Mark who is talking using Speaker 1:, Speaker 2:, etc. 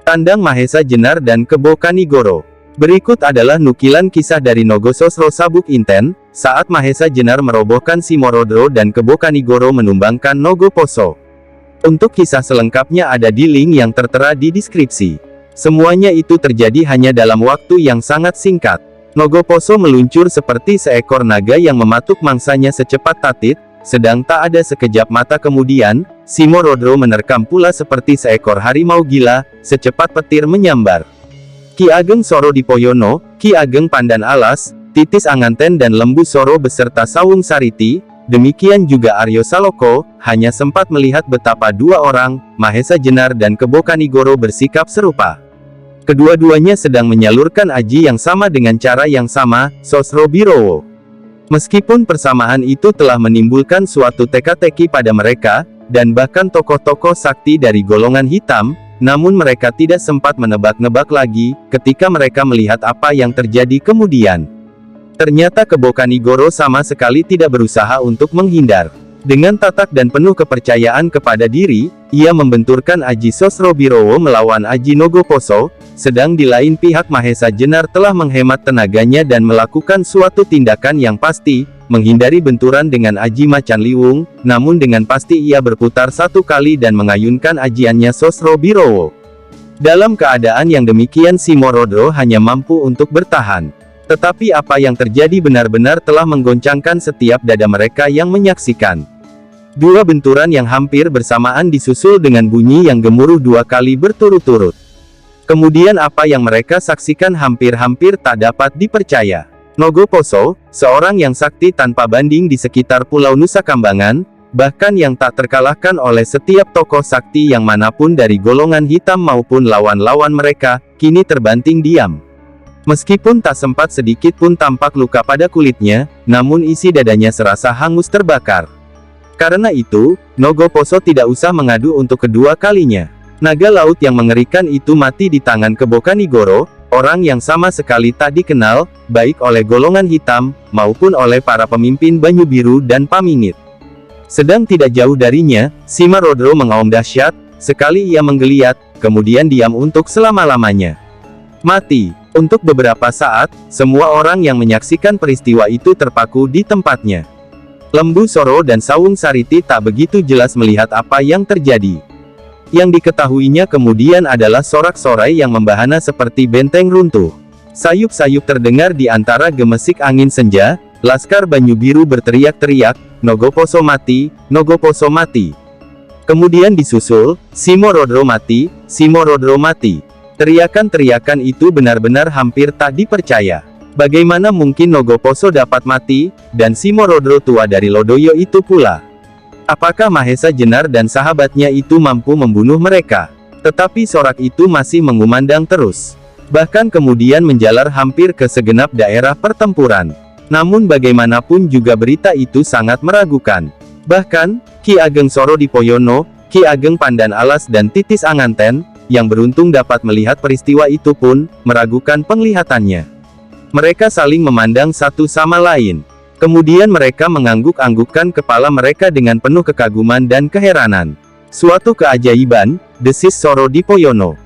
Speaker 1: Tandang Mahesa Jenar dan Kebo Kanigoro. Berikut adalah nukilan kisah dari Nogososro Sabuk Inten, saat Mahesa Jenar merobohkan Simorodro dan Kebo Kanigoro menumbangkan Nogoposo. Untuk kisah selengkapnya ada di link yang tertera di deskripsi. Semuanya itu terjadi hanya dalam waktu yang sangat singkat. Nogoposo meluncur seperti seekor naga yang mematuk mangsanya secepat tatit, sedang tak ada sekejap mata kemudian, Simorodro menerkam pula seperti seekor harimau gila, secepat petir menyambar. Ki Ageng Soro Dipoyono, Ki Ageng Pandan Alas, Titis Anganten dan Lembu Soro beserta Sawung Sariti, demikian juga Aryo Saloko, hanya sempat melihat betapa dua orang, Mahesa Jenar dan Kebo Kanigoro bersikap serupa. Kedua-duanya sedang menyalurkan aji yang sama dengan cara yang sama, Sosro Birowo. Meskipun persamaan itu telah menimbulkan suatu teka-teki pada mereka, dan bahkan tokoh-tokoh sakti dari golongan hitam, namun mereka tidak sempat menebak-nebak lagi, ketika mereka melihat apa yang terjadi kemudian. Ternyata Kebo Kanigoro sama sekali tidak berusaha untuk menghindar. Dengan tatak dan penuh kepercayaan kepada diri, ia membenturkan aji Sosro Birowo melawan aji Nogoposo, sedang di lain pihak Mahesa Jenar telah menghemat tenaganya dan melakukan suatu tindakan yang pasti, menghindari benturan dengan aji Macan Liwung, namun dengan pasti ia berputar satu kali dan mengayunkan ajiannya Sosro Birowo. Dalam keadaan yang demikian Simorodro hanya mampu untuk bertahan. Tetapi apa yang terjadi benar-benar telah menggoncangkan setiap dada mereka yang menyaksikan. Dua benturan yang hampir bersamaan disusul dengan bunyi yang gemuruh dua kali berturut-turut. Kemudian apa yang mereka saksikan hampir-hampir tak dapat dipercaya. Nogoposo, seorang yang sakti tanpa banding di sekitar Pulau Nusa Kambangan, bahkan yang tak terkalahkan oleh setiap tokoh sakti yang manapun dari golongan hitam maupun lawan-lawan mereka, kini terbanting diam. Meskipun tak sempat sedikit pun tampak luka pada kulitnya, namun isi dadanya serasa hangus terbakar. Karena itu, Nogoposo tidak usah mengadu untuk kedua kalinya. Naga laut yang mengerikan itu mati di tangan Kebo Kanigoro, orang yang sama sekali tak dikenal, baik oleh golongan hitam, maupun oleh para pemimpin Banyu Biru dan Pamingit. Sedang tidak jauh darinya, Simorodro mengaum dahsyat, sekali ia menggeliat, kemudian diam untuk selama-lamanya. Mati. Untuk beberapa saat, semua orang yang menyaksikan peristiwa itu terpaku di tempatnya. Lembu Soro dan Sawung Sariti tak begitu jelas melihat apa yang terjadi. Yang diketahuinya kemudian adalah sorak-sorai yang membahana seperti benteng runtuh. Sayup-sayup terdengar di antara gemesik angin senja, Laskar Banyu Biru berteriak-teriak, Nogoposo mati, Nogoposo mati. Kemudian disusul, Simorodro mati, Simorodro mati. Teriakan-teriakan itu benar-benar hampir tak dipercaya. Bagaimana mungkin Nogoposo dapat mati, dan Simorodro tua dari Lodoyo itu pula? Apakah Mahesa Jenar dan sahabatnya itu mampu membunuh mereka? Tetapi sorak itu masih mengumandang terus. Bahkan kemudian menjalar hampir ke segenap daerah pertempuran. Namun bagaimanapun juga berita itu sangat meragukan. Bahkan, Ki Ageng Soro Dipoyono, Ki Ageng Pandan Alas dan Titis Anganten, yang beruntung dapat melihat peristiwa itu pun, meragukan penglihatannya. Mereka saling memandang satu sama lain. Kemudian mereka mengangguk-anggukkan kepala mereka dengan penuh kekaguman dan keheranan. Suatu keajaiban, desis Soro Dipoyono.